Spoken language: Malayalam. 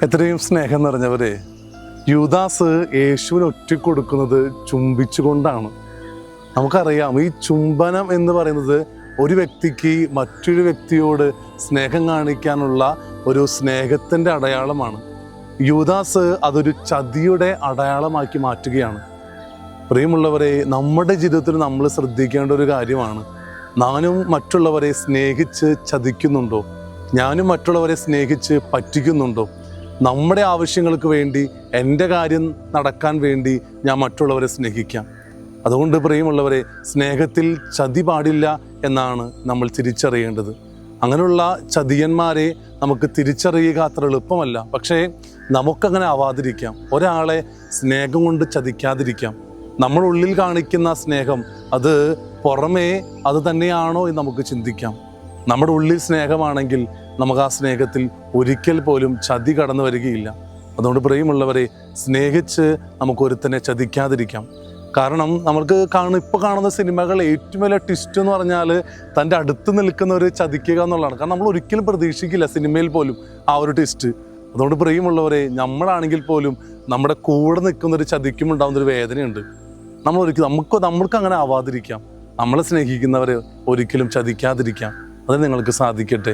എത്രയും സ്നേഹം നിറഞ്ഞവരെ, യൂദാസ് യേശുവിന് ഒറ്റിക്കൊടുക്കുന്നത് ചുംബിച്ചുകൊണ്ടാണ്. നമുക്കറിയാം, ഈ ചുംബനം എന്ന് പറയുന്നത് ഒരു വ്യക്തിക്ക് മറ്റൊരു വ്യക്തിയോട് സ്നേഹം കാണിക്കാനുള്ള ഒരു സ്നേഹത്തിൻ്റെ അടയാളമാണ്. യൂദാസ് അതൊരു ചതിയുടെ അടയാളമാക്കി മാറ്റുകയാണ്. പ്രിയമുള്ളവരെ, നമ്മുടെ ജീവിതത്തിൽ നമ്മൾ ശ്രദ്ധിക്കേണ്ട ഒരു കാര്യമാണ്, ഞാനും മറ്റുള്ളവരെ സ്നേഹിച്ച് ചതിക്കുന്നുണ്ടോ? ഞാനും മറ്റുള്ളവരെ സ്നേഹിച്ച് പറ്റിക്കുന്നുണ്ടോ? നമ്മുടെ ആവശ്യങ്ങൾക്ക് വേണ്ടി, എൻ്റെ കാര്യം നടക്കാൻ വേണ്ടി ഞാൻ മറ്റുള്ളവരെ സ്നേഹിക്കാം. അതുകൊണ്ട് പ്രിയമുള്ളവരെ, സ്നേഹത്തിൽ ചതി പാടില്ല എന്നാണ് നമ്മൾ തിരിച്ചറിയേണ്ടത്. അങ്ങനെയുള്ള ചതിയന്മാരെ നമുക്ക് തിരിച്ചറിയുക അത്ര എളുപ്പമല്ല. പക്ഷേ നമുക്കങ്ങനെ ആവാതിരിക്കാം. ഒരാളെ സ്നേഹം കൊണ്ട് ചതിക്കാതിരിക്കാം. നമ്മുടെ ഉള്ളിൽ കാണിക്കുന്ന സ്നേഹം അത് പുറമേ അത് തന്നെയാണോ എന്ന് നമുക്ക് ചിന്തിക്കാം. നമ്മുടെ ഉള്ളിൽ സ്നേഹമാണെങ്കിൽ നമുക്ക് ആ സ്നേഹത്തിൽ ഒരിക്കൽ പോലും ചതി കടന്നു വരികയില്ല. അതുകൊണ്ട് പ്രിയമുള്ളവരെ, സ്നേഹിച്ച് നമുക്ക് ഒരുത്തനെ ചതിക്കാതിരിക്കാം. കാരണം നമ്മൾക്ക് ഇപ്പോൾ കാണുന്ന സിനിമകൾ ഏറ്റവും വലിയ ട്വിസ്റ്റ് എന്ന് പറഞ്ഞാൽ തൻ്റെ അടുത്ത് നിൽക്കുന്നവർ ചതിക്കുക എന്നുള്ളതാണ്. കാരണം നമ്മൾ ഒരിക്കലും പ്രതീക്ഷിക്കില്ല സിനിമയിൽ പോലും ആ ഒരു ട്വിസ്റ്റ്. അതുകൊണ്ട് പ്രിയമുള്ളവരെ, നമ്മളാണെങ്കിൽ പോലും നമ്മുടെ കൂടെ നിൽക്കുന്നൊരു ചതിക്കുമുണ്ടാകുന്നൊരു വേദനയുണ്ട്. നമ്മൾക്ക് അങ്ങനെ ആവാതിരിക്കാം. നമ്മളെ സ്നേഹിക്കുന്നവരെ ഒരിക്കലും ചതിക്കാതിരിക്കാം. അത് നിങ്ങൾക്ക് സാധിക്കട്ടെ.